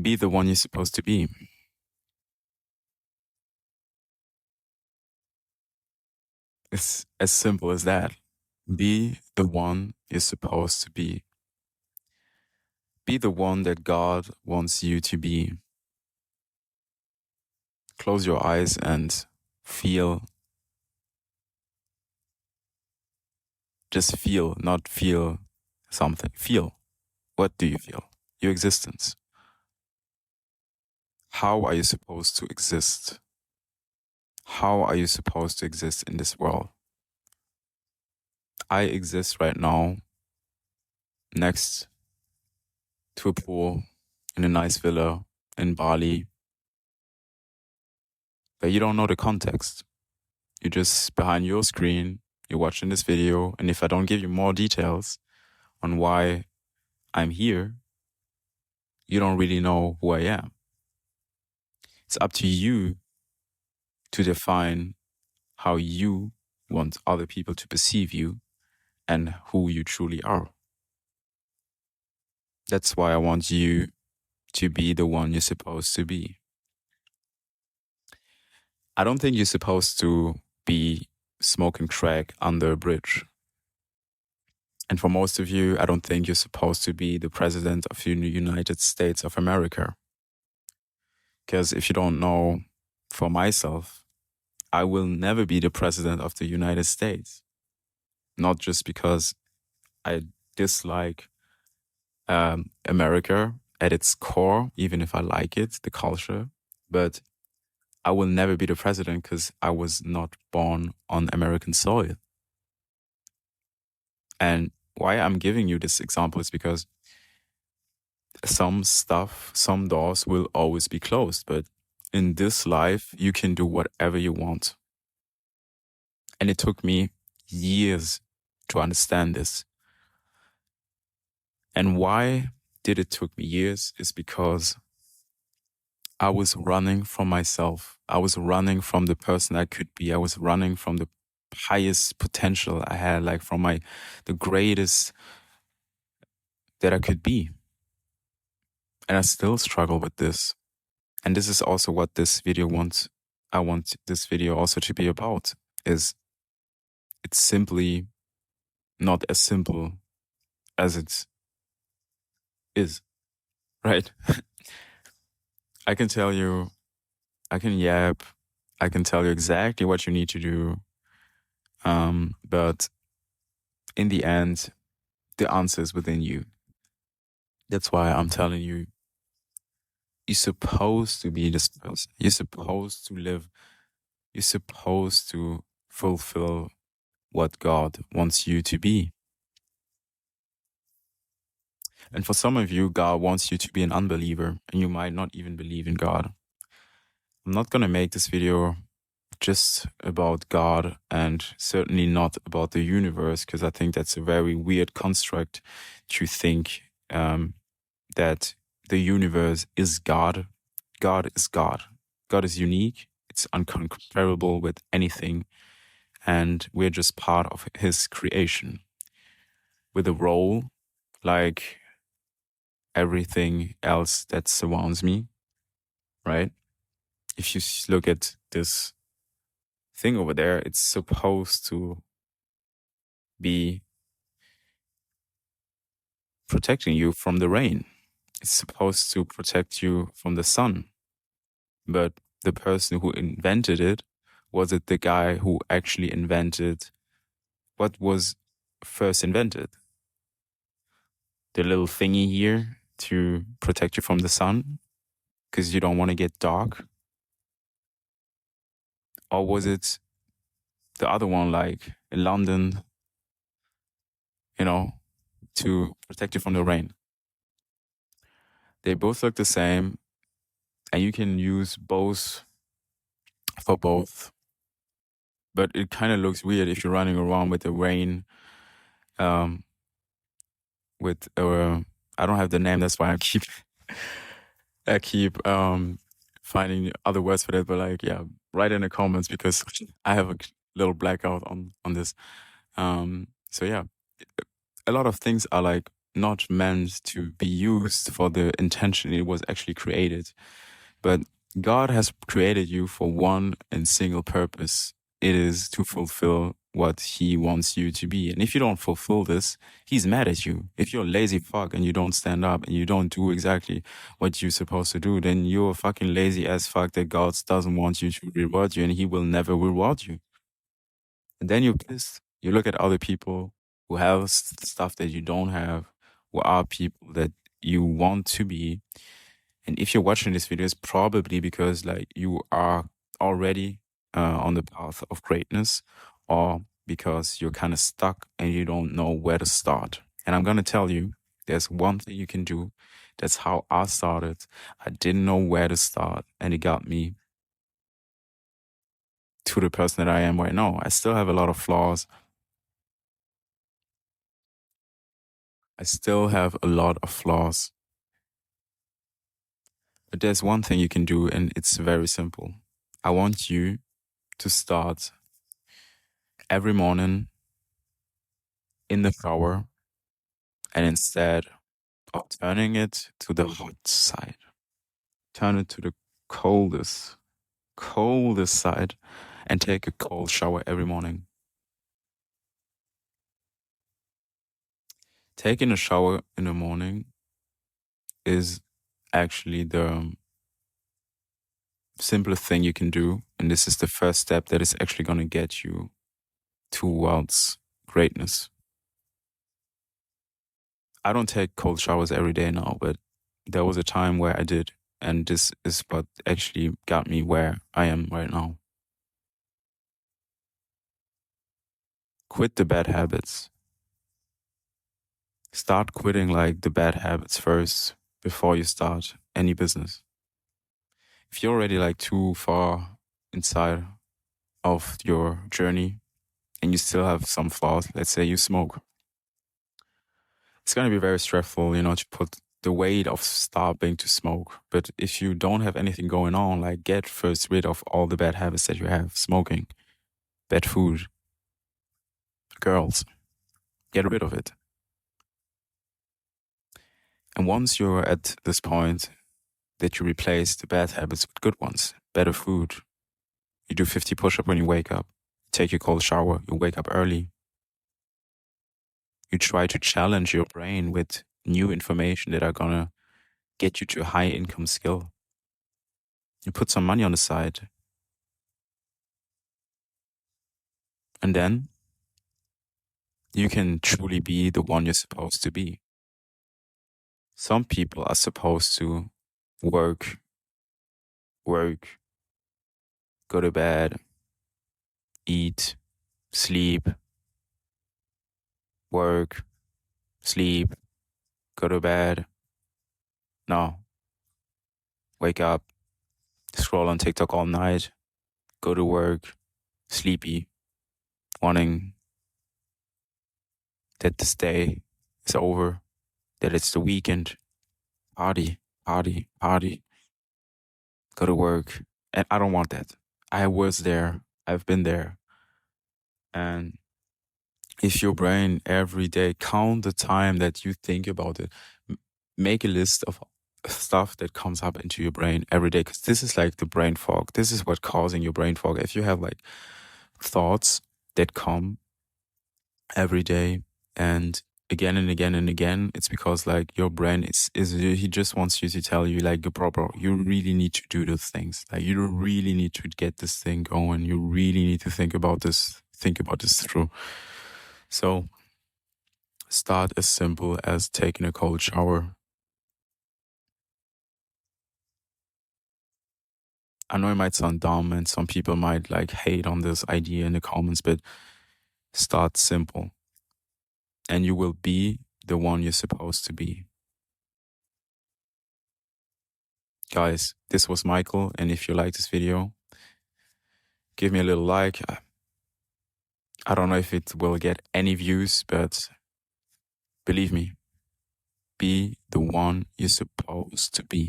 Be the one you're supposed to be. It's as simple as that. Be the one you're supposed to be. Be the one that God wants you to be. Close your eyes and feel. Just feel, not feel something. Feel. What do you feel? Your existence. How are you supposed to exist? How are you supposed to exist in this world? I exist right now next to a pool in a nice villa in Bali, but you don't know the context. You're just behind your screen, you're watching this video, and if I don't give you more details on why I'm here, you don't really know who I am. It's up to you to define how you want other people to perceive you and who you truly are. That's why I want you to be the one you're supposed to be. I don't think you're supposed to be smoking crack under a bridge. And for most of you, I don't think you're supposed to be the president of the United States of America. Because if you don't know, for myself, I will never be the president of the United States. Not just because I dislike America at its core, even if I like it, the culture, but I will never be the president because I was not born on American soil. And why I'm giving you this example is because some doors will always be closed, but in this life, you can do whatever you want. And it took me years to understand this. And why did it took me years is because I was running from myself. I was running from the person I could be. I was running from the highest potential I had, like from the greatest that I could be. And I still struggle with this. And this is also what this video wants. I want this video also to be about, is it's simply not as simple as it is, right? I can tell you, I can yap, I can tell you exactly what you need to do. But in the end, the answer is within you. That's why I'm telling you, you're supposed to be this person. You're supposed to live. You're supposed to fulfill what God wants you to be. And for some of you, God wants you to be an unbeliever, and you might not even believe in God. I'm not going to make this video just about God and certainly not about the universe, because I think that's a very weird construct to think that the universe is God. God is God. God is unique. It's uncomparable with anything. And we're just part of his creation with a role like everything else that surrounds me, right? If you look at this thing over there, it's supposed to be protecting you from the rain. It's supposed to protect you from the sun. But the person who invented it, was it the guy who actually invented what was first invented? The little thingy here to protect you from the sun because you don't want to get dark? Or was it the other one, like in London, to protect you from the rain? They both look the same, and you can use both for both. But it kind of looks weird if you're running around with the rain, I don't have the name, that's why I keep finding other words for that, but write in the comments because I have a little blackout on this. So yeah, a lot of things are like not meant to be used for the intention it was actually created. But God has created you for one and single purpose. It is to fulfill what He wants you to be. And if you don't fulfill this, He's mad at you. If you're a lazy fuck and you don't stand up and you don't do exactly what you're supposed to do, then you're a fucking lazy ass fuck that God doesn't want you to reward you, and He will never reward you. And then you're pissed. You look at other people who have stuff that you don't have, who are people that you want to be. And if you're watching this video, it's probably because like you are already on the path of greatness, or because you're kind of stuck and you don't know where to start. And I'm going to tell you, there's one thing you can do. That's how I started. I didn't know where to start, and it got me to the person that I am right now. I still have a lot of flaws. But there's one thing you can do, and it's very simple. I want you to start every morning in the shower, and instead of turning it to the hot side, turn it to the coldest side, and take a cold shower every morning. Taking a shower in the morning is actually the simplest thing you can do, and this is the first step that is actually going to get you towards greatness. I don't take cold showers every day now, but there was a time where I did, and this is what actually got me where I am right now. Quit the bad habits. Start quitting like the bad habits first before you start any business. If you're already like too far inside of your journey and you still have some flaws, let's say you smoke, it's going to be very stressful, to put the weight of stopping to smoke. But if you don't have anything going on, like get first rid of all the bad habits that you have: smoking, bad food, girls. Get rid of it. And once you're at this point that you replace the bad habits with good ones, better food, you do 50 push-ups when you wake up, take your cold shower, you wake up early, you try to challenge your brain with new information that are gonna get you to a high income skill. You put some money on the side. And then you can truly be the one you're supposed to be. Some people are supposed to work, go to bed, eat, sleep, work, sleep, go to bed. No. Wake up, scroll on TikTok all night, go to work, sleepy, wanting that this day is over, that it's the weekend, party, go to work. And I don't want that. I was there. I've been there. And if your brain every day, count the time that you think about it, make a list of stuff that comes up into your brain every day, because this is like the brain fog. This is what's causing your brain fog. If you have like thoughts that come every day and again and again and again, it's because like your brain is he just wants you to tell you like, bro, you really need to do those things. Like you really need to get this thing going. You really need to think about this through. So start as simple as taking a cold shower. I know it might sound dumb and some people might like hate on this idea in the comments, but start simple and you will be the one you're supposed to be. Guys, this was Michael, and if you like this video, give me a little like. I don't know if it will get any views, but believe me, be the one you're supposed to be.